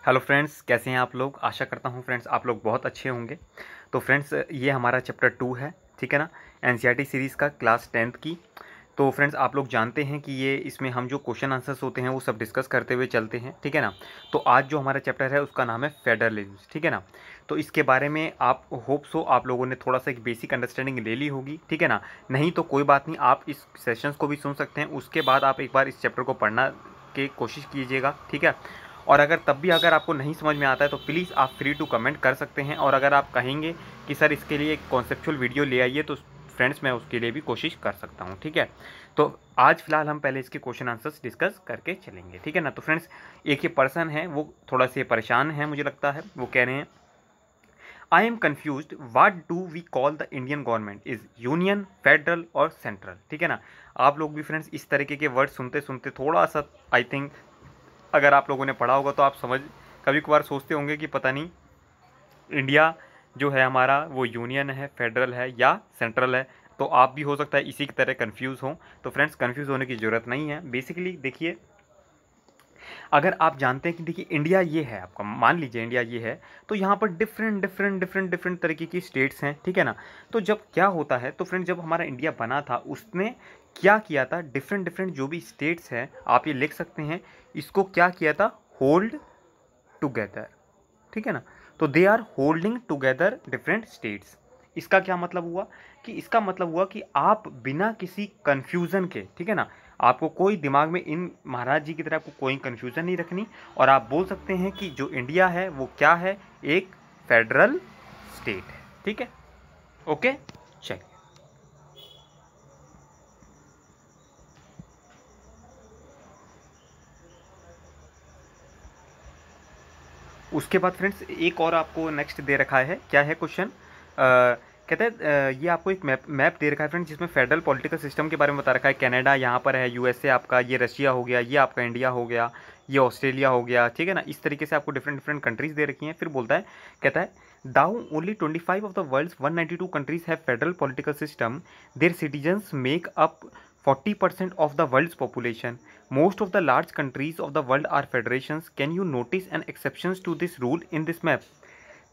Hello friends, कैसे हैं आप लोग। आशा करता हूं फ्रेंड्स आप लोग बहुत अच्छे होंगे। तो फ्रेंड्स ये हमारा चैप्टर 2 है, ठीक है ना, एनसीईआरटी सीरीज़ का क्लास 10th की। तो फ्रेंड्स आप लोग जानते हैं कि ये इसमें हम जो क्वेश्चन आंसर्स होते हैं वो सब डिस्कस करते हुए चलते हैं, ठीक है ना। तो आज जो हमारा चैप्टर है उसका नाम है फेडरलिज्म, ठीक है ना। तो इसके बारे में आप होप सो आप लोगों ने थोड़ा सा एक बेसिक अंडरस्टैंडिंग ले ली होगी, ठीक है ना। नहीं तो कोई बात नहीं, आप इस सेशंस को भी सुन सकते हैं, उसके बाद आप एक बार इस चैप्टर को पढ़ना की कोशिश कीजिएगा, ठीक है। और अगर तब भी अगर आपको नहीं समझ में आता है तो प्लीज़ आप फ्री टू कमेंट कर सकते हैं। और अगर आप कहेंगे कि सर इसके लिए एक कॉन्सेप्चुअल वीडियो ले आइए तो फ्रेंड्स मैं उसके लिए भी कोशिश कर सकता हूँ, ठीक है। तो आज फिलहाल हम पहले इसके क्वेश्चन आंसर्स डिस्कस करके चलेंगे, ठीक है ना। तो फ्रेंड्स एक ये पर्सन है, वो थोड़ा से परेशान है मुझे लगता है। वो कह रहे हैं, I am confuse what do we call the Indian government, is union, federal और सेंट्रल, ठीक है ना। आप लोग भी फ्रेंड्स इस तरीके के वर्ड सुनते सुनते थोड़ा सा आई थिंक अगर आप लोगों ने पढ़ा होगा तो आप समझ कभी कभार सोचते होंगे कि पता नहीं इंडिया जो है हमारा वो यूनियन है, फेडरल है या सेंट्रल है। तो आप भी हो सकता है इसी की तरह कंफ्यूज हो। तो फ्रेंड्स कंफ्यूज होने की ज़रूरत नहीं है। बेसिकली देखिए, अगर आप जानते हैं कि देखिए इंडिया ये है, आपका मान लीजिए इंडिया ये है, तो यहाँ पर डिफरेंट तरीके की स्टेट्स हैं, ठीक है ना। तो जब क्या होता है, तो फ्रेंड जब हमारा इंडिया बना था उसने क्या किया था, डिफरेंट जो भी स्टेट्स हैं आप ये लिख सकते हैं, इसको क्या किया था, होल्ड टुगेदर, ठीक है ना। तो they are holding together different states. इसका क्या मतलब हुआ, कि इसका मतलब हुआ कि आप बिना किसी कंफ्यूजन के, ठीक है ना, आपको कोई दिमाग में इन महाराज जी की तरह आपको कोई कंफ्यूजन नहीं रखनी, और आप बोल सकते हैं कि जो इंडिया है वो क्या है, एक फेडरल स्टेट है, ठीक है। ओके, चलिए उसके बाद फ्रेंड्स एक और आपको नेक्स्ट दे रखा है, क्या है क्वेश्चन, कहते हैं ये आपको एक मैप दे रखा है फ्रेंड्स, जिसमें फेडरल पॉलिटिकल सिस्टम के बारे में बता रखा है। कनाडा यहाँ पर है, यूएसए आपका, ये रशिया हो गया, ये आपका इंडिया हो गया, ये ऑस्ट्रेलिया हो गया, ठीक है ना। इस तरीके से आपको डिफरेंट कंट्रीज दे रखी हैं। फिर बोलता है, कहता है though only 25 of the world's 192 countries have federal political system, their citizens make up 40% of the world's population. Most of the large countries of the world are federations. Can you notice an exceptions to this rule in this map?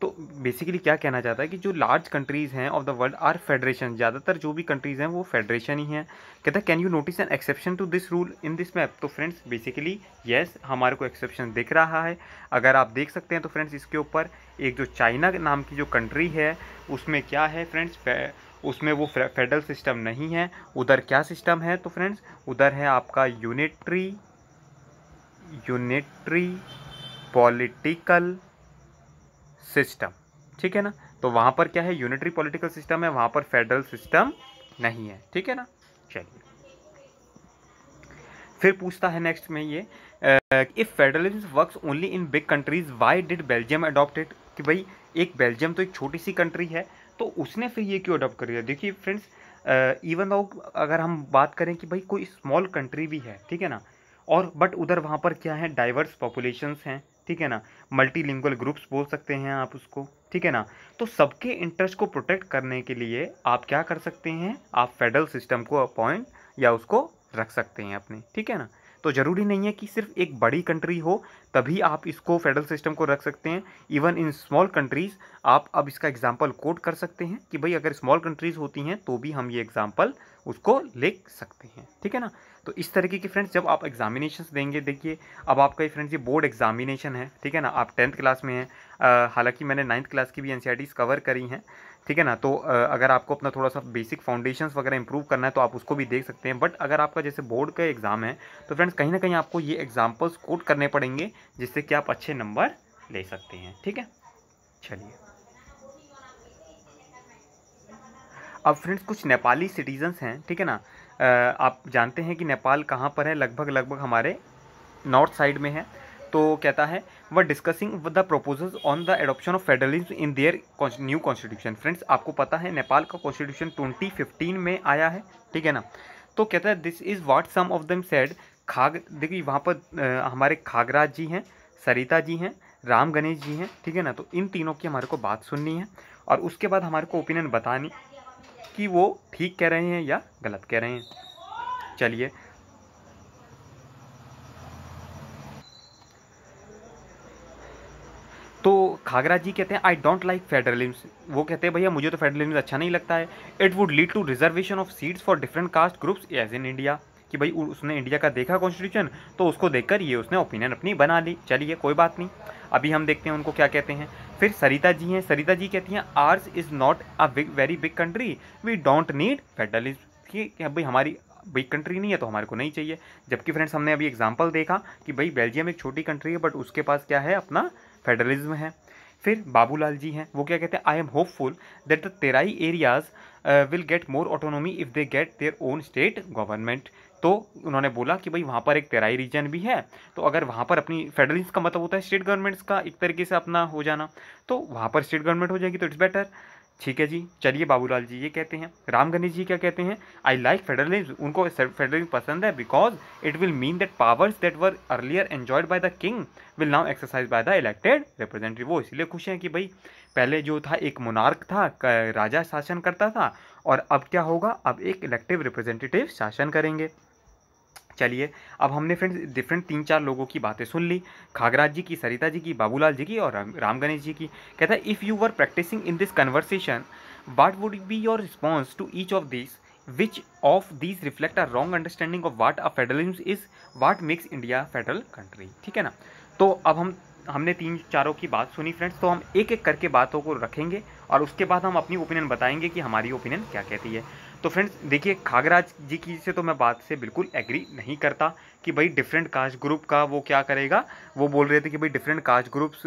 तो basically क्या कहना चाहता है कि जो large countries हैं of the world are federation, ज़्यादातर जो भी कंट्रीज़ हैं वो फेडरेशन ही हैं। कहता है can you notice an exception to this rule in this map. तो फ्रेंड्स बेसिकली येस, हमारे को एक्सेप्शन दिख रहा है। अगर आप देख सकते हैं तो फ्रेंड्स इसके ऊपर एक जो चाइना नाम की जो कंट्री है उसमें क्या है फ्रेंड्स, उसमें वो फेडरल सिस्टम नहीं है। उधर क्या सिस्टम है, तो फ्रेंड्स उधर है आपका यूनिटरी पॉलिटिकल सिस्टम, ठीक है ना। तो वहाँ पर क्या है, यूनिटरी पॉलिटिकल सिस्टम है, वहाँ पर फेडरल सिस्टम नहीं है, ठीक है ना। चलिए फिर पूछता है नेक्स्ट में ये, if federalism works only in big countries why did Belgium adopt it. कि भाई एक बेल्जियम तो एक छोटी सी कंट्री है, तो उसने फिर ये क्यों अडॉप्ट कर दिया। देखिए फ्रेंड्स इवन दो अगर हम बात करें कि भाई कोई स्मॉल कंट्री भी है, ठीक है ना, और बट उधर वहाँ पर क्या है, डाइवर्स पॉपुलेशंस हैं, ठीक है ना, मल्टीलिंगुअल ग्रुप्स बोल सकते हैं आप उसको, ठीक है ना। तो सबके इंटरेस्ट को प्रोटेक्ट करने के लिए आप क्या कर सकते हैं, आप फेडरल सिस्टम को अपॉइंट या उसको रख सकते हैं अपने, ठीक है ना। तो ज़रूरी नहीं है कि सिर्फ एक बड़ी कंट्री हो तभी आप इसको फेडरल सिस्टम को रख सकते हैं। इवन इन स्मॉल कंट्रीज़ आप अब इसका एग्जांपल कोट कर सकते हैं कि भाई अगर स्मॉल कंट्रीज़ होती हैं तो भी हम ये एग्जांपल उसको लिख सकते हैं, ठीक है ना। तो इस तरीके की फ्रेंड्स जब आप एग्जामिनेशंस देंगे, देखिए अब आपका ये फ्रेंड्स ये बोर्ड एग्जामिनेशन है, ठीक है ना, आप 10th क्लास में हैं। हालांकि मैंने 9th क्लास की भी एनसीईआरटीज़ कवर करी हैं, ठीक है ना। तो अगर आपको अपना थोड़ा सा बेसिक फाउंडेशंस वगैरह इंप्रूव करना है तो आप उसको भी देख सकते हैं। बट अगर आपका जैसे बोर्ड का एग्ज़ाम है तो फ्रेंड्स कहीं ना कहीं आपको ये एग्जांपल्स कोट करने पड़ेंगे जिससे कि आप अच्छे नंबर ले सकते हैं, ठीक है। चलिए अब फ्रेंड्स कुछ नेपाली सिटीजन्स हैं, ठीक है ना। आप जानते हैं कि नेपाल कहाँ पर है, लगभग लगभग हमारे नॉर्थ साइड में है। तो कहता है वह discussing with the proposals on the adoption of federalism in their new constitution. Friends आपको पता है नेपाल का कॉन्स्टिट्यूशन 2015 में आया है, ठीक है ना। तो कहता है this is what some of them said. खाग देखिए वहाँ पर हमारे खागराज जी हैं, सरिता जी हैं, राम गणेश जी हैं, ठीक है ना। तो इन तीनों की हमारे को बात सुननी है और उसके बाद हमारे को ओपिनियन बतानी कि वो ठीक कह रहे हैं या गलत कह रहे हैं। चलिए तो खागरा जी कहते हैं आई डोंट लाइक फेडरलिज्म, वो कहते हैं भैया मुझे तो फेडरलिज्म अच्छा नहीं लगता है। It would lead to reservation of seats for different caste groups as in India, कि भाई उसने इंडिया का देखा कॉन्स्टिट्यूशन, तो उसको देखकर ये उसने ओपिनियन अपनी बना ली। चलिए कोई बात नहीं, अभी हम देखते हैं उनको क्या कहते हैं। फिर सरिता जी हैं, सरिता जी कहती हैं ours is not a very big country, we don't need federalism, कि भाई हमारी बिग कंट्री नहीं है तो हमारे को नहीं चाहिए। जबकि फ्रेंड्स हमने अभी एग्जांपल देखा कि भाई बेल्जियम एक छोटी कंट्री है बट उसके पास क्या है, अपना फेडरलिज्म है। फिर बाबूलाल जी हैं, वो क्या कहते हैं, I am hopeful that the Terai areas will get more autonomy if they get their own state government. तो उन्होंने बोला कि भाई वहाँ पर एक तेराई रीजन भी है, तो अगर वहाँ पर अपनी फेडरलिज्म का मतलब होता है स्टेट गवर्नमेंट्स का एक तरीके से अपना हो जाना, तो वहाँ पर स्टेट गवर्नमेंट हो जाएगी तो इट्स बेटर। ठीक है जी, चलिए बाबूलाल जी ये कहते हैं। राम गणेश जी क्या कहते हैं, आई लाइक फेडरलिज्म, उनको फेडरलिज्म पसंद है because it will mean that powers that were earlier enjoyed by the king will now exercise by the elected representative. वो इसलिए खुश हैं कि भाई पहले जो था एक मोनार्क था, राजा शासन करता था, और अब क्या होगा, अब एक इलेक्टिव रिप्रेजेंटेटिव शासन करेंगे। चलिए अब हमने फ्रेंड्स डिफरेंट 3-4 लोगों की बातें सुन ली, खागराज जी की, सरिता जी की, बाबूलाल जी की और राम गणेश जी की। कहता है if you were practising in this conversation what would be your response to each of this, which of these reflect a wrong understanding of what a federalism is, what makes India federal country. ठीक है ना। तो अब हमने 3-4 की बात सुनी friends, तो हम एक एक करके बातों को रखेंगे और उसके बाद हम अपनी ओपिनियन बताएंगे कि हमारी ओपिनियन क्या कहती है। तो फ्रेंड्स देखिए, खागराज जी की से तो मैं बात से बिल्कुल एग्री नहीं करता कि भाई डिफरेंट कास्ट ग्रुप का वो क्या करेगा, वो बोल रहे थे कि भाई डिफरेंट कास्ट ग्रुप्स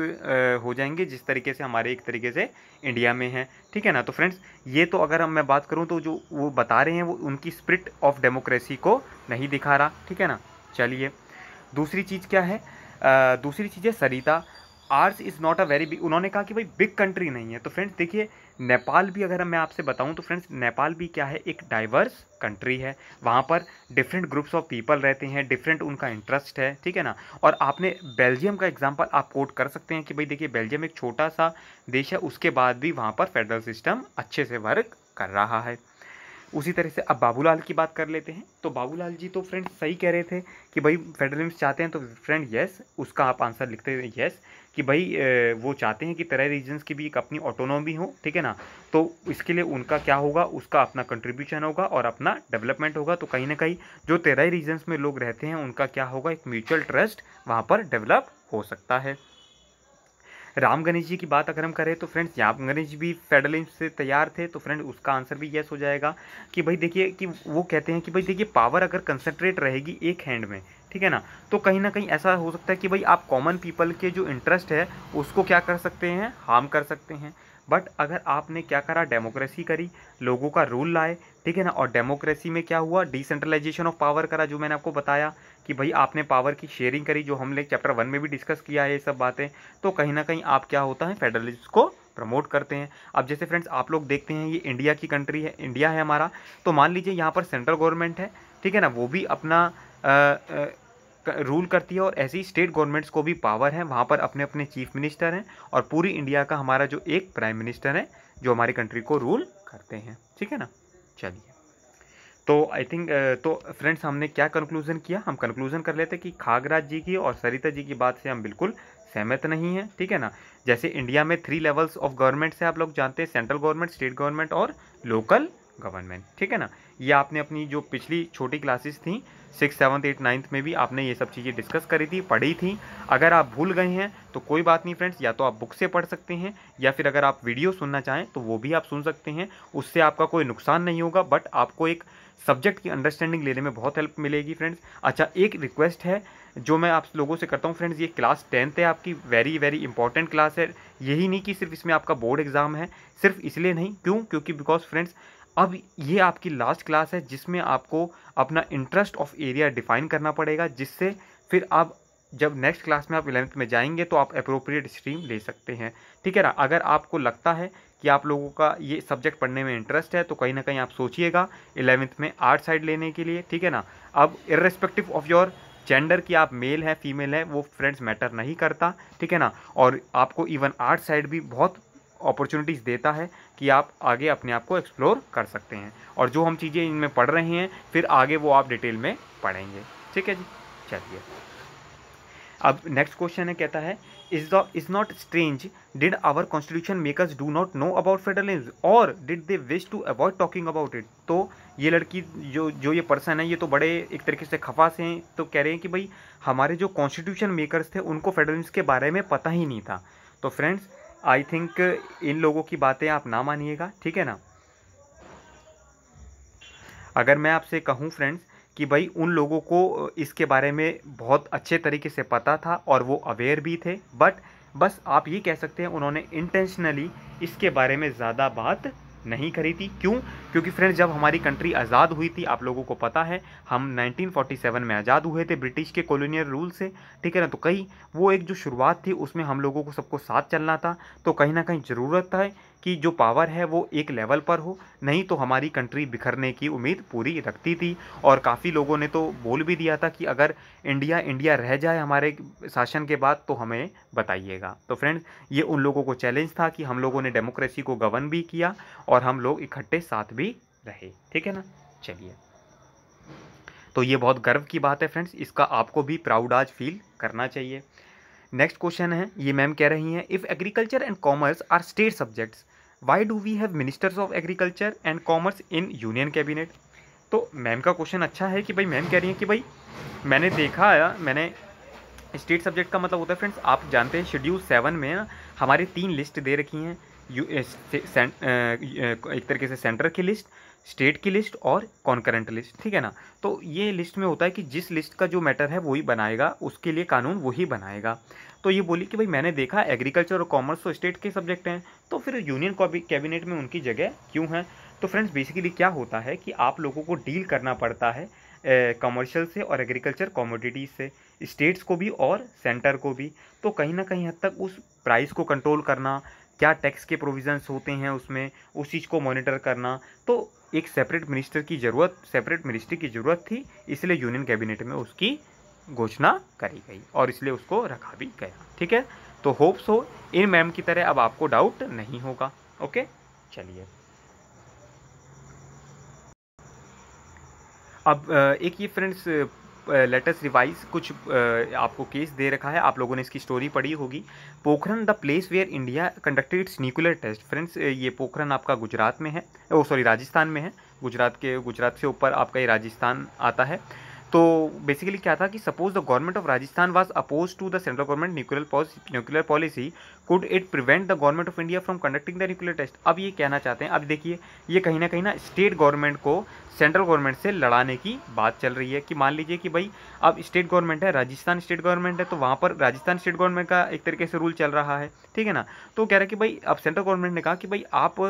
हो जाएंगे जिस तरीके से हमारे एक तरीके से इंडिया में है। ठीक है ना। तो फ्रेंड्स ये तो अगर मैं बात करूँ तो जो वो बता रहे हैं वो उनकी स्पिरिट ऑफ डेमोक्रेसी को नहीं दिखा रहा। ठीक है ना। चलिए दूसरी चीज़ क्या है, दूसरी चीज़ है Sarita, ours is not a very big, उन्होंने कहा कि भाई बिग कंट्री नहीं है। तो फ्रेंड्स देखिए नेपाल भी अगर मैं आपसे बताऊं तो फ्रेंड्स नेपाल भी क्या है, एक डाइवर्स कंट्री है, वहाँ पर डिफरेंट ग्रुप्स ऑफ पीपल रहते हैं, डिफरेंट उनका इंटरेस्ट है। ठीक है ना। और आपने बेल्जियम का एग्जांपल आप कोट कर सकते हैं कि भाई देखिए बेल्जियम एक छोटा सा देश है, उसके बाद भी वहाँ पर फेडरल सिस्टम अच्छे से वर्क कर रहा है। उसी तरह से अब बाबूलाल की बात कर लेते हैं। तो बाबूलाल जी तो फ्रेंड सही कह रहे थे कि भाई फेडरलिज्म चाहते हैं, तो फ्रेंड यस, उसका आप आंसर लिखते हैं यस, कि भाई वो चाहते हैं कि तरह रीजन्स की भी एक अपनी ऑटोनॉमी हो। ठीक है ना। तो इसके लिए उनका क्या होगा, उसका अपना कंट्रीब्यूशन होगा और अपना डेवलपमेंट होगा। तो कहीं ना कहीं जो तेरह रीजन्स में लोग रहते हैं उनका क्या होगा, एक म्यूचुअल ट्रस्ट वहाँ पर डेवलप हो सकता है। राम गणेश जी की बात अगर हम करें तो फ्रेंड्स राम गणेश जी भी फेडरलिज्म से तैयार थे, तो फ्रेंड उसका आंसर भी यस हो जाएगा कि भाई देखिए कि वो कहते हैं कि भाई देखिए पावर अगर कंसंट्रेट रहेगी एक हैंड में, ठीक है ना, तो कहीं ना कहीं ऐसा हो सकता है कि भाई आप कॉमन पीपल के जो इंटरेस्ट है उसको क्या कर सकते हैं, हार्म कर सकते हैं। बट अगर आपने क्या करा, डेमोक्रेसी करी, लोगों का रूल लाए, ठीक है ना, और डेमोक्रेसी में क्या हुआ, डिसेंट्रलाइजेशन ऑफ पावर करा, जो मैंने आपको बताया कि भाई आपने पावर की शेयरिंग करी, जो हमने चैप्टर 1 में भी डिस्कस किया है ये सब बातें, तो कहीं ना कहीं आप क्या होता है, फेडरलिज्म को प्रमोट करते हैं। अब जैसे फ्रेंड्स आप लोग देखते हैं ये इंडिया की कंट्री है, इंडिया है हमारा, तो मान लीजिए यहाँ पर सेंट्रल गवर्नमेंट है, ठीक है ना, वो भी अपना रूल करती है, और ऐसे ही स्टेट गवर्नमेंट्स को भी पावर है, वहाँ पर अपने अपने चीफ मिनिस्टर हैं, और पूरी इंडिया का हमारा जो एक प्राइम मिनिस्टर है जो हमारी कंट्री को रूल करते हैं। ठीक है ना। चलिए तो आई थिंक तो फ्रेंड्स हमने क्या कंक्लूजन किया, हम कंक्लूजन कर लेते कि खागराज जी की और सरिता जी की बात से हम बिल्कुल सहमत नहीं हैं। ठीक है ना। जैसे इंडिया में 3 लेवल्स ऑफ गवर्नमेंट से आप लोग जानते हैं, सेंट्रल गवर्नमेंट, स्टेट गवर्नमेंट और लोकल गवर्नमेंट। ठीक है ना। ये आपने अपनी जो पिछली छोटी क्लासेस थी 6, 7, 8, 9 में भी आपने ये सब चीज़ें डिस्कस करी थी, पढ़ी थी। अगर आप भूल गए हैं तो कोई बात नहीं फ्रेंड्स, या तो आप बुक से पढ़ सकते हैं या फिर अगर आप वीडियो सुनना चाहें तो वो भी आप सुन सकते हैं, उससे आपका कोई नुकसान नहीं होगा, बट आपको एक सब्जेक्ट की अंडरस्टैंडिंग लेने में बहुत हेल्प मिलेगी फ्रेंड्स। अच्छा एक रिक्वेस्ट है जो मैं आप लोगों से करता हूँ फ्रेंड्स, ये क्लास 10th है आपकी, वेरी वेरी इंपॉर्टेंट क्लास है। यही नहीं कि सिर्फ इसमें आपका बोर्ड एग्जाम है, सिर्फ इसलिए नहीं, क्योंकि बिकॉज फ्रेंड्स अब ये आपकी लास्ट क्लास है जिसमें आपको अपना इंटरेस्ट ऑफ एरिया डिफाइन करना पड़ेगा, जिससे फिर आप जब नेक्स्ट क्लास में आप 11th में जाएंगे तो आप अप्रोप्रिएट स्ट्रीम ले सकते हैं। ठीक है ना। अगर आपको लगता है कि आप लोगों का ये सब्जेक्ट पढ़ने में इंटरेस्ट है तो कहीं ना कहीं आप सोचिएगा 11th में आर्ट साइड लेने के लिए। ठीक है ना। अब इर्रेस्पेक्टिव ऑफ योर जेंडर कि आप मेल है फीमेल है, वो फ्रेंड्स मैटर नहीं करता। ठीक है ना। और आपको इवन आर्ट साइड भी बहुत अपॉर्चुनिटीज़ देता है कि आप आगे अपने आप को एक्सप्लोर कर सकते हैं, और जो हम चीज़ें इनमें पढ़ रहे हैं फिर आगे वो आप डिटेल में पढ़ेंगे। ठीक है जी। चलिए अब नेक्स्ट क्वेश्चन है, कहता है is not strange did our constitution makers do not know about federalism और did they wish to avoid talking about it. तो ये लड़की जो ये पर्सन है, ये तो बड़े एक तरीके से खफा से हैं, तो कह रहे हैं कि भाई हमारे जो कॉन्स्टिट्यूशन मेकर्स थे उनको फेडरलिज्म के बारे में पता ही नहीं था। तो फ्रेंड्स आई थिंक इन लोगों की बातें आप ना मानिएगा, ठीक है ना। अगर मैं आपसे कहूँ फ्रेंड्स कि भाई उन लोगों को इसके बारे में बहुत अच्छे तरीके से पता था और वो अवेयर भी थे, बट बस आप ये कह सकते हैं उन्होंने इंटेंशनली इसके बारे में ज़्यादा बात नहीं करी थी। क्यों? क्योंकि फ्रेंड्स जब हमारी कंट्री आज़ाद हुई थी, आप लोगों को पता है हम 1947 में आज़ाद हुए थे ब्रिटिश के कॉलोनियल रूल से, ठीक है ना। तो कहीं वो एक जो शुरुआत थी उसमें हम लोगों को सबको साथ चलना था, तो कहीं ना कहीं ज़रूरत है कि जो पावर है वो एक लेवल पर हो, नहीं तो हमारी कंट्री बिखरने की उम्मीद पूरी रखती थी। और काफ़ी लोगों ने तो बोल भी दिया था कि अगर इंडिया रह जाए हमारे शासन के बाद तो हमें बताइएगा। तो फ्रेंड्स ये उन लोगों को चैलेंज था कि हम लोगों ने डेमोक्रेसी को गवर्न भी किया और हम लोग इकट्ठे साथ भी रहे, ठीक है ना। चलिए, तो ये बहुत गर्व की बात है फ्रेंड्स, इसका आपको भी प्राउड आज फील करना चाहिए। नेक्स्ट क्वेश्चन है, ये मैम कह रही हैं if agriculture and commerce are state subjects why do we have ministers of agriculture and commerce in union cabinet. तो मैम का क्वेश्चन अच्छा है कि भाई मैम कह रही हैं कि भाई मैंने देखा है, मैंने स्टेट सब्जेक्ट का मतलब होता है फ्रेंड्स, आप जानते हैं शेड्यूल 7 में ना हमारी 3 लिस्ट दे रखी हैं, एक तरीके से सेंटर की लिस्ट, स्टेट की लिस्ट और कॉन्करेंट लिस्ट, ठीक है ना। तो ये लिस्ट में होता है कि जिस लिस्ट का जो मैटर है वही बनाएगा, उसके लिए कानून वही बनाएगा। तो ये बोली कि भाई मैंने देखा एग्रीकल्चर और कॉमर्स तो स्टेट के सब्जेक्ट हैं, तो फिर यूनियन कैबिनेट में उनकी जगह क्यों है। तो फ्रेंड्स बेसिकली क्या होता है कि आप लोगों को डील करना पड़ता है कमर्शियल से और एग्रीकल्चर कमोडिटीज़ से, स्टेट्स को भी और सेंटर को भी। तो कहीं ना कहीं हद तक उस प्राइस को कंट्रोल करना, क्या टैक्स के प्रोविजंस होते हैं उसमें, उस चीज़ को मॉनिटर करना, तो एक सेपरेट मिनिस्ट्री की ज़रूरत थी, इसलिए यूनियन कैबिनेट में उसकी घोषणा करी गई और इसलिए उसको रखा भी गया, ठीक है। तो होप्स हो इन मैम की तरह अब आपको डाउट नहीं होगा। ओके, चलिए अब एक ये फ्रेंड्स लेटेस्ट रिवाइज कुछ आपको केस दे रखा है, आप लोगों ने इसकी स्टोरी पढ़ी होगी। Pokhran the place where India conducted its nuclear test. Friends ये पोखरन आपका गुजरात में है, राजस्थान में है, गुजरात से ऊपर आपका ये राजस्थान आता है। तो बेसिकली क्या था कि suppose the government of Rajasthan was oppose to the central government nuclear policy, could it prevent the government of India from conducting the nuclear test. अब ये कहना चाहते हैं, अब देखिए ये कहीं ना स्टेट गवर्नमेंट को सेंट्रल गवर्नमेंट से लड़ाने की बात चल रही है कि मान लीजिए कि भाई अब स्टेट गवर्नमेंट है, राजस्थान स्टेट गवर्नमेंट है, तो वहाँ पर राजस्थान स्टेट गवर्नमेंट का एक तरीके से रूल चल रहा है, ठीक है ना। तो कह रहे कि भाई अब सेंट्रल गवर्नमेंट ने कहा कि भाई आप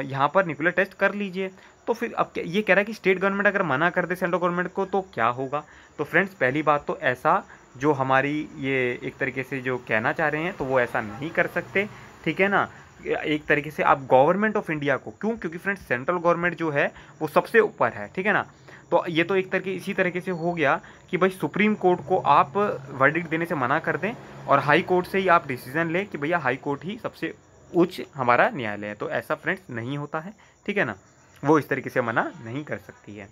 यहाँ पर न्यूक्लियर टेस्ट कर लीजिए। तो फिर अब ये कह रहा है कि स्टेट गवर्नमेंट अगर मना कर दे सेंट्रल गवर्नमेंट को तो क्या होगा। तो फ्रेंड्स पहली बात तो ऐसा जो हमारी ये एक तरीके से जो कहना चाह रहे हैं तो वो ऐसा नहीं कर सकते, ठीक है ना। एक तरीके से आप गवर्नमेंट ऑफ इंडिया को, क्योंकि फ्रेंड्स सेंट्रल गवर्नमेंट जो है वो सबसे ऊपर है, ठीक है ना। तो ये तो एक तरीके इसी तरीके से हो गया कि भाई सुप्रीम कोर्ट को आप वर्डिक्ट देने से मना कर दें और हाई कोर्ट से ही आप डिसीजन लें कि भैया हाई कोर्ट ही सबसे उच्च हमारा न्यायालय है। तो ऐसा फ्रेंड्स नहीं होता है, ठीक है ना, वो इस तरीके से मना नहीं कर सकती है।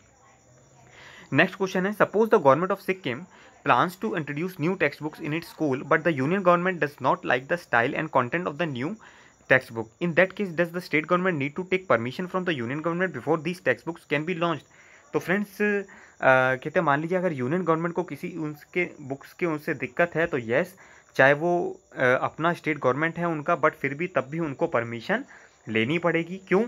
नेक्स्ट क्वेश्चन है, suppose the government of Sikkim plans to introduce new textbooks in its school but the union government does not like the style and content of the new textbook. In that case does the state government need to take permission from the union government before these textbooks can be launched? तो friends कहते हैं मान लीजिए अगर union government को किसी उनके books के उनसे दिक्कत है तो यस, चाहे वो अपना स्टेट गवर्नमेंट है उनका, बट फिर भी तब भी उनको परमिशन लेनी पड़ेगी। क्यों?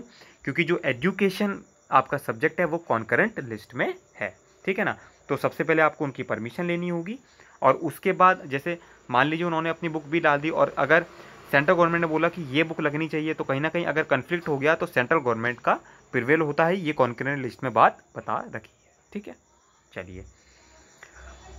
क्योंकि जो एजुकेशन आपका सब्जेक्ट है वो कॉन्करेंट लिस्ट में है, ठीक है ना। तो सबसे पहले आपको उनकी परमिशन लेनी होगी और उसके बाद जैसे मान लीजिए उन्होंने अपनी बुक भी डाल दी और अगर सेंट्रल गवर्नमेंट ने बोला कि ये बुक लगनी चाहिए तो कहीं ना कहीं अगर कन्फ्लिक्ट हो गया तो सेंट्रल गवर्नमेंट का प्रिवेल होता है, ये कॉन्करेंट लिस्ट में बात बता रखी है, ठीक है। चलिए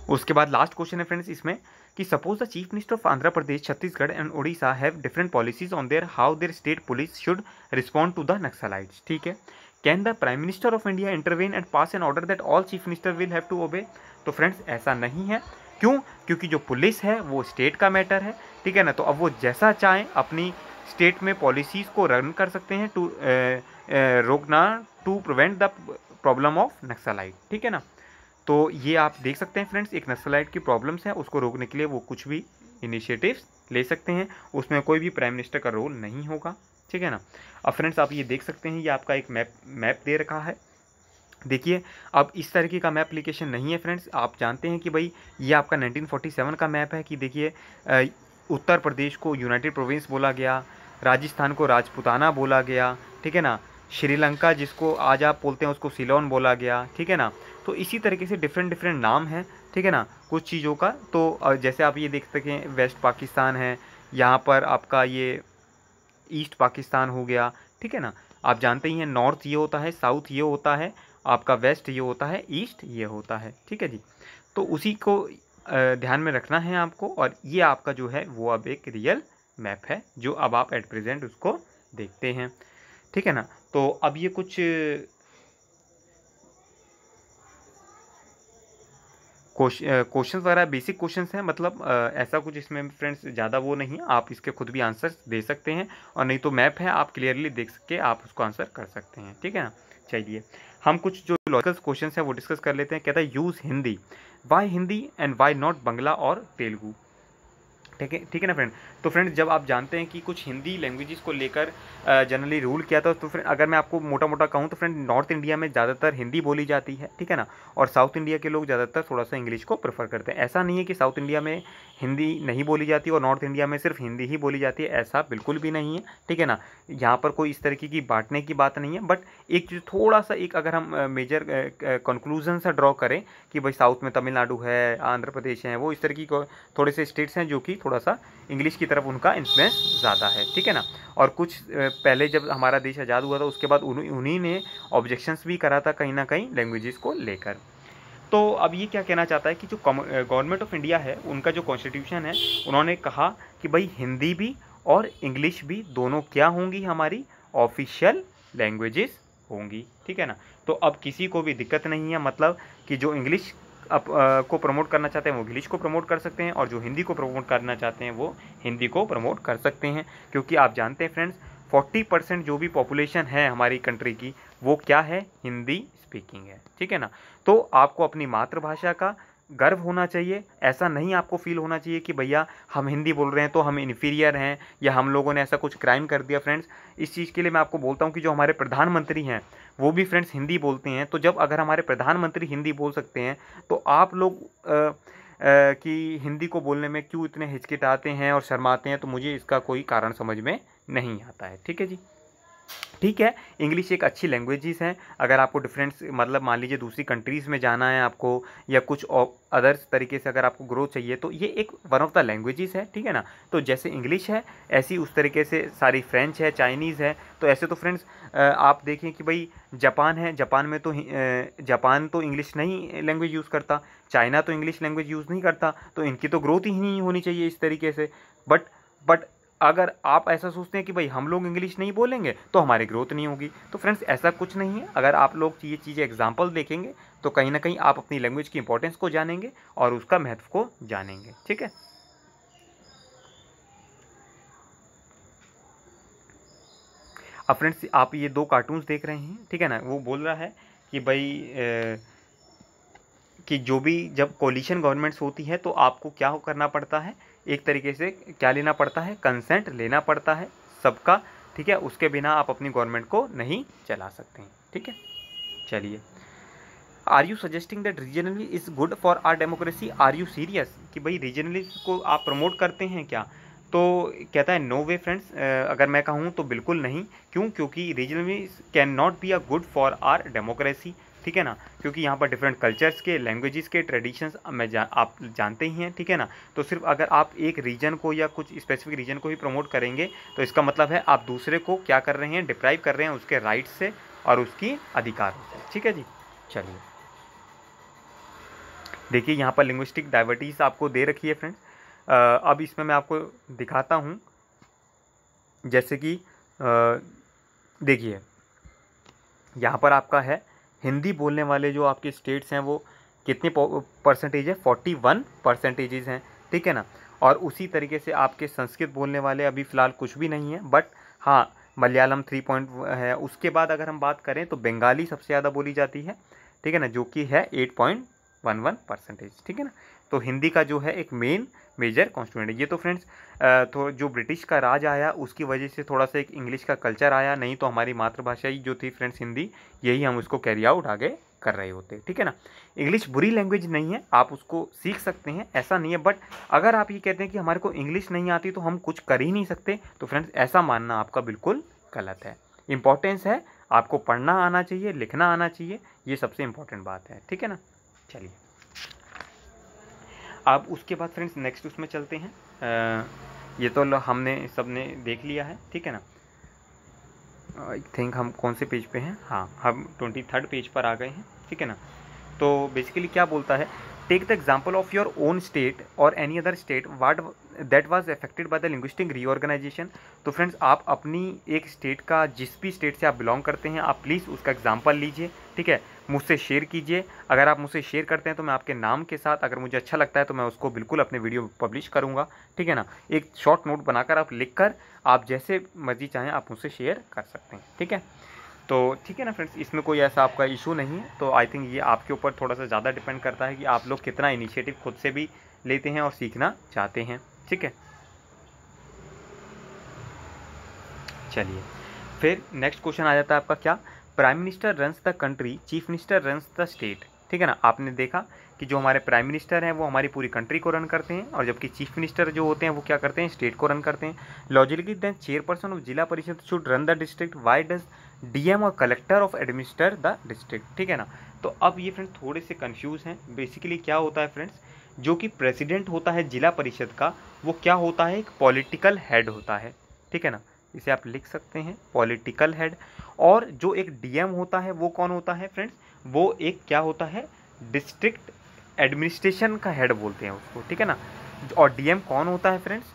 उसके बाद लास्ट क्वेश्चन है फ्रेंड्स इसमें कि suppose the chief minister of Andhra Pradesh, Chhattisgarh and Odisha have different policies on their how their state police should respond to the Naxalites, ठीक है। Can the prime minister of India intervene and pass an order that all chief minister will have to obey? तो friends ऐसा नहीं है। क्यों? क्योंकि जो police है वो स्टेट का मैटर है, ठीक है ना। तो अब वो जैसा चाहें अपनी स्टेट में पॉलिसीज़ को रन कर सकते हैं to prevent the problem of Naxalite, ठीक है ना। तो ये आप देख सकते हैं फ्रेंड्स, एक नक्सलाइट की प्रॉब्लम्स है, उसको रोकने के लिए वो कुछ भी इनिशिएटिव्स ले सकते हैं, उसमें कोई भी प्राइम मिनिस्टर का रोल नहीं होगा, ठीक है ना। अब फ्रेंड्स आप ये देख सकते हैं, ये आपका एक मैप दे रखा है। देखिए अब इस तरीके का मैप एप्लीकेशन नहीं है फ्रेंड्स, आप जानते हैं कि भाई ये आपका 1947 का मैप है कि देखिए उत्तर प्रदेश को यूनाइटेड प्रोविंस बोला गया, राजस्थान को राजपुताना बोला गया, ठीक है ना, श्रीलंका जिसको आज आप बोलते हैं उसको सिलोन बोला गया, ठीक है ना। तो इसी तरीके से डिफरेंट डिफरेंट नाम हैं, ठीक है ना, कुछ चीज़ों का। तो जैसे आप ये देख सकें वेस्ट पाकिस्तान है, यहाँ पर आपका ये ईस्ट पाकिस्तान हो गया, ठीक है ना। आप जानते ही हैं नॉर्थ ये होता है, साउथ ये होता है, आपका वेस्ट ये होता है, ईस्ट ये होता है, ठीक है जी। तो उसी को ध्यान में रखना है आपको, और ये आपका जो है वो अब एक रियल मैप है जो अब आप एट प्रेजेंट उसको देखते हैं, ठीक है ना। तो अब ये कुछ क्वेश्चन वगैरह बेसिक क्वेश्चंस हैं, मतलब ऐसा कुछ इसमें फ्रेंड्स ज़्यादा वो नहीं है, आप इसके खुद भी आंसर दे सकते हैं, और नहीं तो मैप है आप क्लियरली देख के आप उसको आंसर कर सकते हैं, ठीक है ना। चलिए हम कुछ जो लॉजिकल क्वेश्चंस हैं वो डिस्कस कर लेते हैं। कहता है use Hindi, why Hindi and why not Bangla और तेलुगू, ठीक है ना फ्रेंड। तो फ्रेंड्स जब आप जानते हैं कि कुछ हिंदी लैंग्वेजेस को लेकर जनरली रूल किया था, तो फ्रेंड अगर मैं आपको मोटा मोटा कहूँ तो फ्रेंड नॉर्थ इंडिया में ज़्यादातर हिंदी बोली जाती है, ठीक है ना, और साउथ इंडिया के लोग ज़्यादातर थोड़ा सा इंग्लिश को प्रेफर करते हैं। ऐसा नहीं है कि साउथ इंडिया में हिंदी नहीं बोली जाती और नॉर्थ इंडिया में सिर्फ हिंदी ही बोली जाती है, ऐसा बिल्कुल भी नहीं है, ठीक है ना। यहाँ पर कोई इस तरीके की बांटने की बात नहीं है, बट एक जो थोड़ा सा एक अगर हम मेजर कंक्लूजन सा ड्रॉ करें कि भाई साउथ में तमिलनाडु है, आंध्र प्रदेश है, वो इस तरीके को थोड़े से स्टेट्स हैं जो कि थोड़ा सा इंग्लिश की तरफ उनका इन्फ्लुएंस ज़्यादा है, ठीक है ना। और कुछ पहले जब हमारा देश आज़ाद हुआ था उसके बाद उन्हीं ने ऑब्जेक्शंस भी करा था कहीं ना कहीं लैंग्वेजेस को लेकर। तो अब ये क्या कहना चाहता है कि जो गवर्नमेंट ऑफ इंडिया है उनका जो कॉन्स्टिट्यूशन है, उन्होंने कहा कि भाई हिंदी भी और इंग्लिश भी दोनों क्या होंगी, हमारी ऑफिशियल लैंग्वेजेस होंगी, ठीक है ना। तो अब किसी को भी दिक्कत नहीं है, मतलब कि जो इंग्लिश को प्रमोट करना चाहते हैं वो इंग्लिश को प्रमोट कर सकते हैं, और जो हिंदी को प्रमोट करना चाहते हैं वो हिंदी को प्रमोट कर सकते हैं, क्योंकि आप जानते हैं फ्रेंड्स 40% जो भी पॉपुलेशन है हमारी कंट्री की वो क्या है, हिंदी स्पीकिंग है, ठीक है ना। तो आपको अपनी मातृभाषा का गर्व होना चाहिए, ऐसा नहीं आपको फील होना चाहिए कि भैया हम हिंदी बोल रहे हैं तो हम इन्फीरियर हैं या हम लोगों ने ऐसा कुछ क्राइम कर दिया। फ्रेंड्स इस चीज़ के लिए मैं आपको बोलता हूँ कि जो हमारे प्रधानमंत्री हैं वो भी फ्रेंड्स हिंदी बोलते हैं, तो जब अगर हमारे प्रधानमंत्री हिंदी बोल सकते हैं तो आप लोग कि हिंदी को बोलने में क्यों इतने हिचकिचाते हैं और शर्माते हैं, तो मुझे इसका कोई कारण समझ में नहीं आता है, ठीक है जी। ठीक है, इंग्लिश एक अच्छी लैंग्वेजेस हैं, अगर आपको डिफरेंट मतलब मान लीजिए दूसरी कंट्रीज़ में जाना है आपको, या कुछ अदर्स तरीके से अगर आपको ग्रोथ चाहिए तो ये एक वन ऑफ द लैंग्वेजेस है, ठीक है ना। तो जैसे इंग्लिश है ऐसी उस तरीके से सारी फ्रेंच है, चाइनीज़ है। तो ऐसे तो फ्रेंड्स आप देखें कि भाई जापान है, जापान में तो जापान तो इंग्लिश नहीं लैंग्वेज यूज़ करता, चाइना तो इंग्लिश लैंग्वेज यूज़ नहीं करता, तो इनकी तो ग्रोथ ही नहीं होनी चाहिए इस तरीके से। बट अगर आप ऐसा सोचते हैं कि भाई हम लोग इंग्लिश नहीं बोलेंगे तो हमारी ग्रोथ नहीं होगी, तो फ्रेंड्स ऐसा कुछ नहीं है। अगर आप लोग ये चीज़ें एग्जाम्पल देखेंगे तो कहीं ना कहीं आप अपनी लैंग्वेज की इंपॉर्टेंस को जानेंगे और उसका महत्व को जानेंगे, ठीक है। अब फ्रेंड्स आप ये दो कार्टून्स देख रहे हैं, ठीक है ना, वो बोल रहा है कि भाई कि जो भी जब कोलिशन गवर्नमेंट्स होती है तो आपको क्या करना पड़ता है, एक तरीके से क्या लेना पड़ता है, कंसेंट लेना पड़ता है सबका, ठीक है, उसके बिना आप अपनी गवर्नमेंट को नहीं चला सकते हैं, ठीक है। चलिए, are you suggesting that regionally is good for our democracy, are you serious, कि भाई रीजनली को आप प्रमोट करते हैं क्या। तो कहता है नो वे फ्रेंड्स, अगर मैं कहूँ तो बिल्कुल नहीं। क्यों, क्योंकि regionally can not be a good for our democracy, ठीक है ना, क्योंकि यहाँ पर डिफरेंट कल्चर्स के, लैंग्वेजेस के, ट्रेडिशंस आप जानते ही हैं, ठीक है ना। तो सिर्फ अगर आप एक रीजन को या कुछ स्पेसिफिक रीजन को ही प्रमोट करेंगे तो इसका मतलब है आप दूसरे को क्या कर रहे हैं, डिप्राइव कर रहे हैं उसके राइट से और उसकी अधिकार से, ठीक है जी। चलिए देखिए यहाँ पर लिंग्विस्टिक डाइवर्सिटी आपको दे रखी है फ्रेंड्स। अब इसमें मैं आपको दिखाता हूँ, जैसे कि देखिए यहाँ पर आपका है हिंदी बोलने वाले जो आपके स्टेट्स हैं वो कितने परसेंटेज है, 41% हैं, ठीक है ना। और उसी तरीके से आपके संस्कृत बोलने वाले अभी फ़िलहाल कुछ भी नहीं है, बट हाँ मलयालम 3 पॉइंट है। उसके बाद अगर हम बात करें तो बंगाली सबसे ज़्यादा बोली जाती है, ठीक है ना, जो कि है 11%, ठीक है ना। तो हिंदी का जो है एक मेजर कॉन्स्टिट्यूएंट है ये। तो फ्रेंड्स तो जो ब्रिटिश का राज आया उसकी वजह से थोड़ा सा एक इंग्लिश का कल्चर आया, नहीं तो हमारी मातृभाषा ही जो थी फ्रेंड्स हिंदी, यही हम उसको कैरी आउट आगे कर रहे होते, ठीक है ना। इंग्लिश बुरी लैंग्वेज नहीं है, आप उसको सीख सकते हैं, ऐसा नहीं है, बट अगर आप ये कहते हैं कि हमारे को इंग्लिश नहीं आती तो हम कुछ कर ही नहीं सकते, तो फ्रेंड्स ऐसा मानना आपका बिल्कुल गलत है। इंपॉर्टेंस है आपको पढ़ना आना चाहिए, लिखना आना चाहिए, ये सबसे इंपॉर्टेंट बात है, ठीक है ना। चलिए अब उसके बाद फ्रेंड्स नेक्स्ट उसमें चलते हैं। ये तो हमने सबने देख लिया है, ठीक है ना। आई थिंक हम कौन से पेज पे हैं, हाँ हम 23rd पेज पर आ गए हैं, ठीक है ना। तो बेसिकली क्या बोलता है, take the example of your own state और any other state what that was affected by the linguistic reorganisation. तो फ्रेंड्स आप अपनी एक स्टेट का, जिस भी स्टेट से आप बिलोंग करते हैं, आप प्लीज़ उसका एग्जाम्पल लीजिए, ठीक है, मुझसे शेयर कीजिए। अगर आप मुझसे शेयर करते हैं तो मैं आपके नाम के साथ, अगर मुझे अच्छा लगता है तो मैं उसको बिल्कुल अपने वीडियो में पब्लिश करूँगा, ठीक है ना। एक शॉर्ट नोट बनाकर आप लिख कर आप जैसे मर्जी चाहें आप मुझसे शेयर कर सकते हैं, ठीक है। तो ठीक है ना फ्रेंड्स, इसमें कोई ऐसा आपका इशू नहीं है। तो आई थिंक ये आपके ऊपर थोड़ा सा ज़्यादा डिपेंड करता है कि आप लोग कितना इनिशिएटिव खुद से भी लेते हैं और सीखना चाहते हैं, ठीक है। चलिए फिर नेक्स्ट क्वेश्चन आ जाता है आपका क्या, prime minister runs the country, chief minister runs the state, ठीक है ना। आपने देखा कि जो हमारे प्राइम मिनिस्टर हैं वो हमारी पूरी कंट्री को रन करते हैं, और जबकि चीफ मिनिस्टर जो होते हैं वो क्या करते हैं, स्टेट को रन करते हैं। Logically then chairperson of zila parishad should run the district, why does DM और collector of administer the district, ठीक है ना। तो अब ये फ्रेंड्स थोड़े से कंफ्यूज हैं। बेसिकली क्या होता है फ्रेंड्स, जो कि प्रेसिडेंट होता है जिला परिषद का, वो क्या होता है, एक पॉलिटिकल हेड होता है, ठीक है ना। इसे आप लिख सकते हैं पॉलिटिकल हेड। और जो एक डीएम होता है वो कौन होता है फ्रेंड्स, वो एक क्या होता है, डिस्ट्रिक्ट एडमिनिस्ट्रेशन का हेड बोलते हैं उसको, ठीक है ना। और डीएम कौन होता है फ्रेंड्स,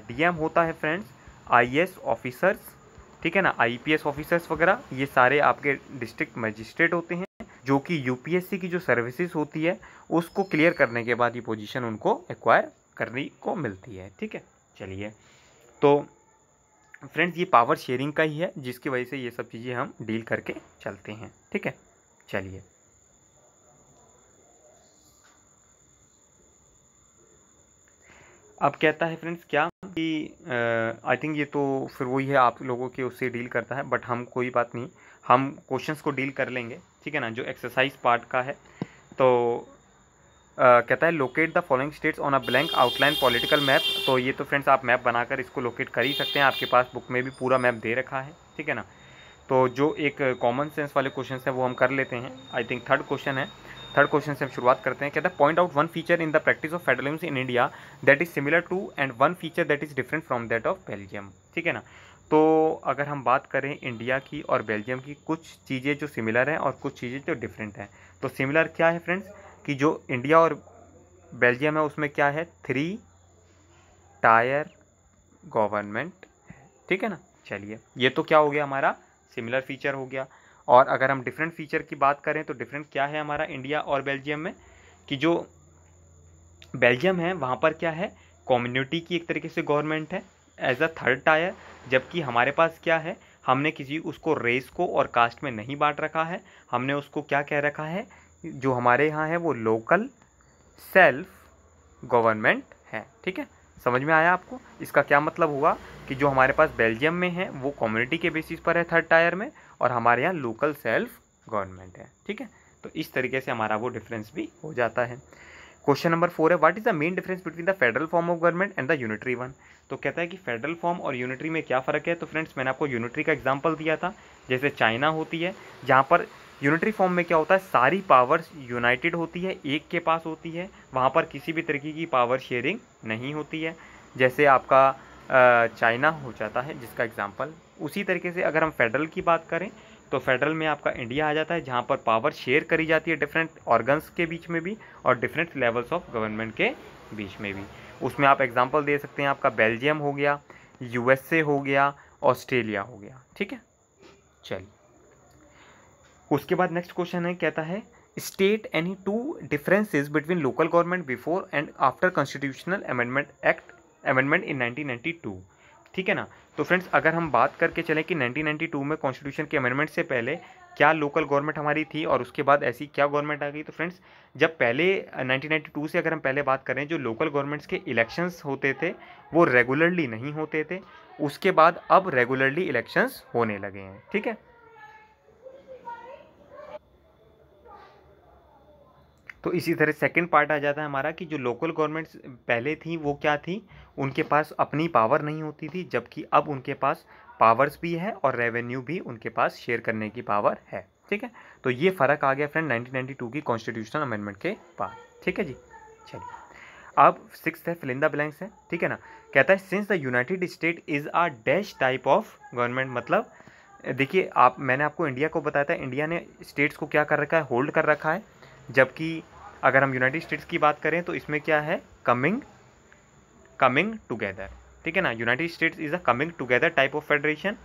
डीएम होता है फ्रेंड्स आईएएस ऑफिसर्स, ठीक है ना, आईपीएस ऑफिसर्स वगैरह, ये सारे आपके डिस्ट्रिक्ट मजिस्ट्रेट होते हैं, जो कि यूपीएससी की जो सर्विसेज होती है उसको क्लियर करने के बाद ये पोजीशन उनको एक्वायर करने को मिलती है, ठीक है। चलिए तो फ्रेंड्स ये पावर शेयरिंग का ही है, जिसकी वजह से ये सब चीज़ें हम डील करके चलते हैं, ठीक है। चलिए अब कहता है फ्रेंड्स क्या कि आई थिंक ये तो फिर वही है, आप लोगों के उससे डील करता है, बट हम कोई बात नहीं, हम क्वेश्चंस को डील कर लेंगे, ठीक है ना, जो एक्सरसाइज पार्ट का है। तो कहता है locate the following states on a blank outline political map. तो ये तो फ्रेंड्स आप मैप बनाकर इसको लोकेट कर ही सकते हैं, आपके पास बुक में भी पूरा मैप दे रखा है, ठीक है ना। तो जो एक कॉमन सेंस वाले क्वेश्चन हैं वो हम कर लेते हैं। आई थिंक थर्ड क्वेश्चन है, थर्ड क्वेश्चन से हम शुरुआत करते हैं। कहता है point out one feature in the practice of federalism in India that is similar to and one feature that is different from that of Belgium, ठीक है ना। तो अगर हम बात करें इंडिया की और बेल्जियम की, कुछ चीज़ें जो सिमिलर हैं और कुछ चीज़ें जो डिफरेंट हैं। तो सिमिलर क्या है फ्रेंड्स, कि जो इंडिया और बेल्जियम है उसमें क्या है, 3 टायर गवर्नमेंट, ठीक है ना। चलिए ये तो क्या हो गया, हमारा सिमिलर फीचर हो गया। और अगर हम डिफरेंट फीचर की बात करें तो डिफरेंट क्या है हमारा इंडिया और बेल्जियम में, कि जो बेल्जियम है वहाँ पर क्या है, कम्युनिटी की एक तरीके से गवर्नमेंट है एज अ थर्ड टायर, जबकि हमारे पास क्या है, हमने किसी उसको रेस को और कास्ट में नहीं बांट रखा है, हमने उसको क्या कह रखा है, जो हमारे यहाँ है वो लोकल सेल्फ गवर्नमेंट है, ठीक है। समझ में आया आपको, इसका क्या मतलब हुआ कि जो हमारे पास बेल्जियम में है वो कम्युनिटी के बेसिस पर है थर्ड टायर में, और हमारे यहाँ लोकल सेल्फ गवर्नमेंट है, ठीक है। तो इस तरीके से हमारा वो डिफरेंस भी हो जाता है। क्वेश्चन नंबर 4 है what is the main difference between the federal form of government and the unitary one. तो कहता है कि फेडरल फॉर्म और यूनिटरी में क्या फ़र्क है। तो फ्रेंड्स मैंने आपको यूनिटरी का एग्जांपल दिया था, जैसे चाइना होती है, जहाँ पर यूनिटरी फॉर्म में क्या होता है, सारी पावर्स यूनाइटेड होती है, एक के पास होती है, वहाँ पर किसी भी तरीके की पावर शेयरिंग नहीं होती है, जैसे आपका चाइना हो जाता है जिसका एग्जाम्पल। उसी तरीके से अगर हम फेडरल की बात करें तो फेडरल में आपका इंडिया आ जाता है, जहाँ पर पावर शेयर करी जाती है डिफरेंट ऑर्गन्स के बीच में भी और डिफरेंट लेवल्स ऑफ गवर्नमेंट के बीच में भी। उसमें आप एग्जांपल दे सकते हैं, आपका बेल्जियम हो गया, यूएसए हो गया, ऑस्ट्रेलिया हो गया, ठीक है। चलिए उसके बाद नेक्स्ट क्वेश्चन है, कहता है state any 2 differences between local government before and after constitutional amendment act amendment in 1992, ठीक है ना। तो फ्रेंड्स अगर हम बात करके चलें कि 1992 में कॉन्स्टिट्यूशन के अमेंडमेंट से पहले क्या लोकल गवर्नमेंट हमारी थी और उसके बाद ऐसी क्या गवर्नमेंट आ गई। तो फ्रेंड्स जब पहले 1992 से अगर हम पहले बात करें, जो लोकल गवर्नमेंट्स के इलेक्शंस होते थे वो रेगुलरली नहीं होते थे, उसके बाद अब रेगुलरली इलेक्शंस होने लगे हैं। ठीक है, तो इसी तरह सेकंड पार्ट आ जाता है हमारा कि जो लोकल गवर्नमेंट्स पहले थी वो क्या थी, उनके पास अपनी पावर नहीं होती थी, जबकि अब उनके पास पावर्स भी है और रेवेन्यू भी उनके पास शेयर करने की पावर है। ठीक है, तो ये फ़र्क आ गया फ्रेंड 1992 की कॉन्स्टिट्यूशनल अमेंडमेंट के बाद। ठीक है जी, चलिए अब सिक्स है, फिल इन द ब्लैंक्स है। ठीक है ना, कहता है since the United state is a dash type of government, मतलब देखिए आप, मैंने आपको इंडिया को बताया था, इंडिया ने स्टेट्स को क्या कर रखा है, होल्ड कर रखा है, जबकि अगर हम यूनाइटेड स्टेट्स की बात करें तो इसमें क्या है, कमिंग टुगेदर। ठीक है ना, United states is a coming together type of federation,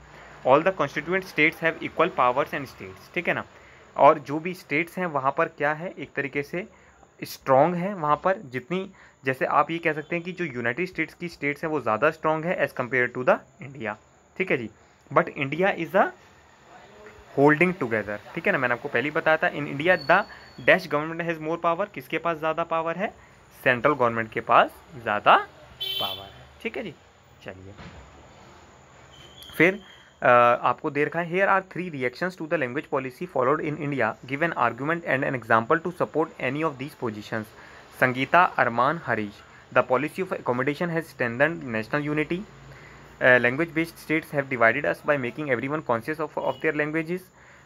all the constituent states have equal powers and states. ठीक है ना, और जो भी स्टेट्स हैं वहाँ पर क्या है, एक तरीके से स्ट्रॉन्ग है वहाँ पर, जितनी, जैसे आप ये कह सकते हैं कि जो यूनाइटेड स्टेट्स की स्टेट्स हैं वो ज़्यादा स्ट्रॉन्ग है as compare to the India. ठीक है जी, but India is a holding together. ठीक है ना, मैंने आपको पहले ही बताया था, in India the dash government has more power, किसके पास ज़्यादा पावर है, सेंट्रल गवर्नमेंट के पास ज़्यादा पावर है। ठीक है जी, चलिए फिर आपको दे रखा है, here are 3 reactions to the language policy followed in India, give an argument and an example to support any of these positions. Sangeeta, Arman, Harish, the policy of accommodation has strengthened national unity, language based states have divided us by making everyone conscious of their languages.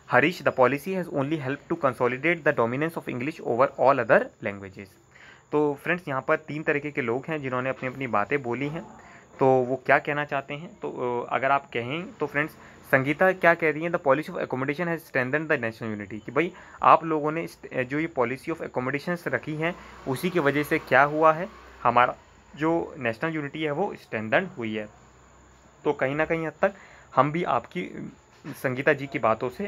Harish, the policy has only helped to consolidate the dominance of English over all other languages. तो friends यहाँ पर 3 तरीके के लोग हैं जिन्होंने अपनी अपनी बातें बोली हैं, तो वो क्या कहना चाहते हैं। तो अगर आप कहें तो फ्रेंड्स संगीता क्या कह रही है, the policy of accommodation has strengthened the national unity, कि भाई आप लोगों ने जो ये पॉलिसी ऑफ एकोमोडेशन रखी है उसी की वजह से क्या हुआ है, हमारा जो नेशनल यूनिटी है वो स्ट्रेंथन्ड हुई है। तो कहीं ना कहीं हद तक हम भी आपकी संगीता जी की बातों से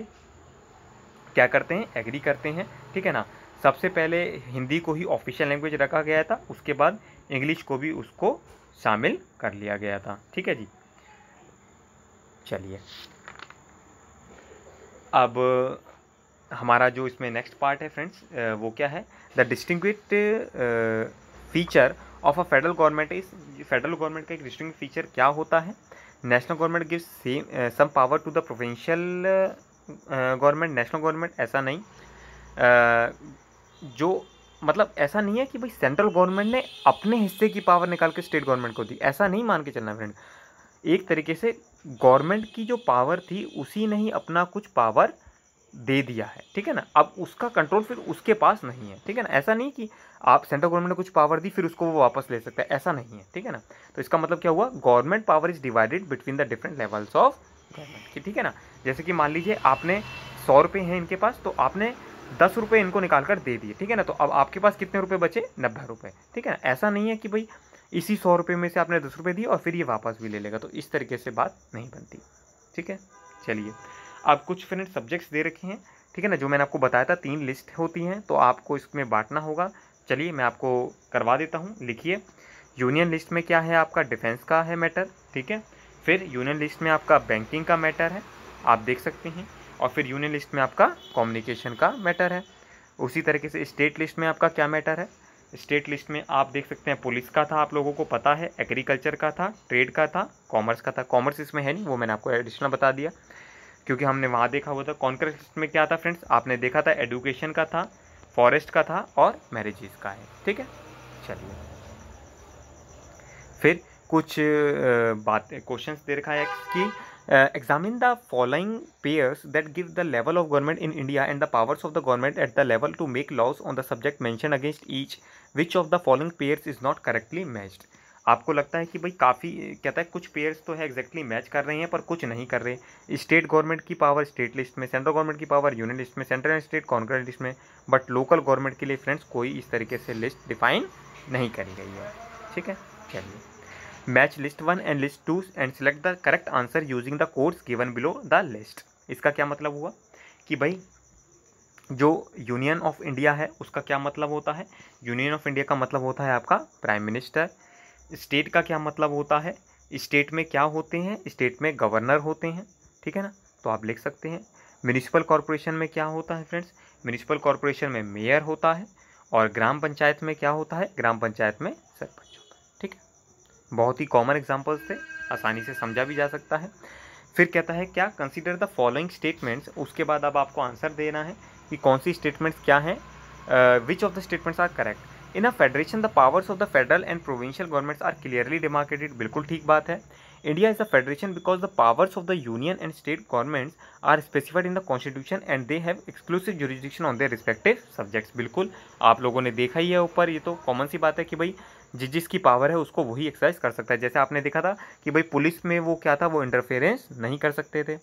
क्या करते हैं, एग्री करते हैं। ठीक है ना, सबसे पहले हिंदी को ही ऑफिशियल लैंग्वेज रखा गया था, उसके बाद इंग्लिश को भी उसको शामिल कर लिया गया था। ठीक है जी, चलिए अब हमारा जो इसमें नेक्स्ट पार्ट है फ्रेंड्स वो क्या है, the distinguished feature of a federal government is, federal government का एक डिस्टिंग फीचर क्या होता है, national government gives some power to the provincial government, national government ऐसा नहीं, जो मतलब ऐसा नहीं है कि भाई सेंट्रल गवर्नमेंट ने अपने हिस्से की पावर निकाल के स्टेट गवर्नमेंट को दी, ऐसा नहीं मान के चलना फ्रेंड। एक तरीके से गवर्नमेंट की जो पावर थी उसी ने ही अपना कुछ पावर दे दिया है। ठीक है ना, अब उसका कंट्रोल फिर उसके पास नहीं है। ठीक है ना, ऐसा नहीं कि आप सेंट्रल गवर्नमेंट ने कुछ पावर दी फिर उसको वो वापस ले सकता है, ऐसा नहीं है। ठीक है ना, तो इसका मतलब क्या हुआ, government power is divided between the different levels of government की। ठीक है ना, जैसे कि मान लीजिए आपने 100 रुपये हैं इनके पास, तो आपने 10 रुपये इनको निकाल कर दे दिए। ठीक है ना, तो अब आपके पास कितने रुपये बचे, 90 रुपये। ठीक है ना, ऐसा नहीं है कि भाई इसी 100 रुपये में से आपने 10 रुपये दिए और फिर ये वापस भी ले लेगा, तो इस तरीके से बात नहीं बनती। ठीक है, चलिए अब कुछ फ्रेंड सब्जेक्ट्स दे रखे हैं। ठीक है ना, जो मैंने आपको बताया था 3 लिस्ट होती हैं, तो आपको इसमें बांटना होगा। चलिए मैं आपको करवा देता हूँ, लिखिए। यूनियन लिस्ट में क्या है आपका, डिफेंस का है मैटर। ठीक है, फिर यूनियन लिस्ट में आपका बैंकिंग का मैटर है, आप देख सकते हैं, और फिर यूनियन लिस्ट में आपका कम्युनिकेशन का मैटर है। उसी तरीके से स्टेट लिस्ट में आपका क्या मैटर है, स्टेट लिस्ट में आप देख सकते हैं पुलिस का था, आप लोगों को पता है, एग्रीकल्चर का था, ट्रेड का था, कॉमर्स का था। कॉमर्स इसमें है नहीं, वो मैंने आपको एडिशनल बता दिया क्योंकि हमने वहाँ देखा हुआ था। कॉन्करेंस लिस्ट में क्या था फ्रेंड्स, आपने देखा था एडुकेशन का था, फॉरेस्ट का था और मैरिजेस का है। ठीक है, चलिए फिर कुछ बात क्वेश्चंस दे रखा है कि examine the following pairs that give the level of government in India and the powers of the government at the level to make laws on the subject mention against each, which of the following pairs is not correctly matched. आपको लगता है कि भाई काफ़ी कहता है कुछ pairs तो है एग्जैक्टली मैच कर रहे हैं पर कुछ नहीं कर रहे। स्टेट गवर्नमेंट की पावर स्टेट लिस्ट में, सेंट्रल गवर्नमेंट की पावर यूनियन लिस्ट में, central and state concurrent list में, बट लोकल गवर्नमेंट के लिए फ्रेंड्स कोई इस तरीके से लिस्ट डिफाइन नहीं करी गई है। ठीक है, चलिए match list 1 and list 2 and select the correct answer using the codes given below the list. इसका क्या मतलब हुआ कि भाई जो यूनियन ऑफ इंडिया है उसका क्या मतलब होता है, यूनियन ऑफ इंडिया का मतलब होता है आपका प्राइम मिनिस्टर। स्टेट का क्या मतलब होता है, स्टेट में क्या होते हैं, स्टेट में गवर्नर होते हैं। ठीक है ना, तो आप लिख सकते हैं म्यूनिसिपल कॉरपोरेशन में क्या होता है फ्रेंड्स, म्यूनिसिपल कॉरपोरेशन में मेयर होता है, और ग्राम पंचायत में क्या होता है, ग्राम पंचायत में सरपंच होता है। ठीक है, बहुत ही कॉमन एग्जांपल्स थे, आसानी से समझा भी जा सकता है। फिर कहता है क्या, कंसीडर द फॉलोइंग स्टेटमेंट्स, उसके बाद अब आपको आंसर देना है कि कौन सी स्टेटमेंट्स क्या हैं, which of the statements are correct. In a federation the powers of the federal and provincial governments are clearly demarcated, बिल्कुल ठीक बात है। India is a federation because the powers of the union and state governments are specified in the constitution and they have exclusive jurisdiction on their respective subjects, बिल्कुल आप लोगों ने देखा ही है ऊपर, ये तो कॉमन सी बात है कि भाई जिसकी पावर है उसको वही एक्सरसाइज कर सकता है। जैसे आपने देखा था कि भाई पुलिस में वो क्या था, वो इंटरफेरेंस नहीं कर सकते थे।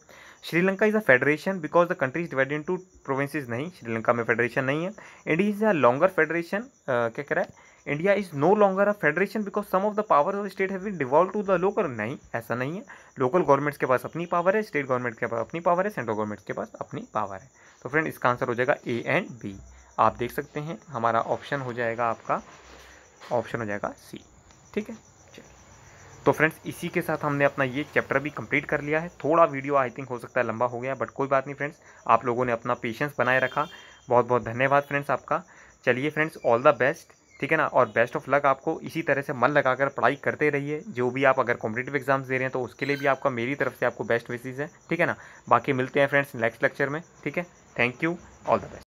Sri Lanka is a federation because the country is divided into provinces, नहीं, श्रीलंका में फेडरेशन नहीं है। India is a longer federation, क्या कह रहा है, India is no longer a federation because some of the power of state have been devolve to the local, नहीं ऐसा नहीं है, लोकल गवर्नमेंट्स के पास अपनी पावर है, स्टेट गवर्नमेंट के पास अपनी पावर है, सेंट्रल गवर्नमेंट के पास अपनी पावर है। तो फ्रेंड इसका आंसर हो जाएगा ए एंड बी, आप देख सकते हैं हमारा ऑप्शन हो जाएगा, आपका ऑप्शन हो जाएगा सी। ठीक है, चलिए तो फ्रेंड्स इसी के साथ हमने अपना ये चैप्टर भी कंप्लीट कर लिया है। थोड़ा वीडियो आई थिंक हो सकता है लंबा हो गया, बट कोई बात नहीं फ्रेंड्स, आप लोगों ने अपना पेशेंस बनाए रखा, बहुत बहुत धन्यवाद फ्रेंड्स आपका। चलिए फ्रेंड्स, ऑल द बेस्ट, ठीक है ना, और बेस्ट ऑफ लक आपको। इसी तरह से मन लगाकर पढ़ाई करते रहिए, जो भी आप अगर कॉम्पिटिटिव एग्जाम्स दे रहे हैं तो उसके लिए भी आपका मेरी तरफ से आपको बेस्ट विशेस है, ठीक है ना। बाकी मिलते हैं फ्रेंड्स नेक्स्ट लेक्चर में, ठीक है, thank you, all the best.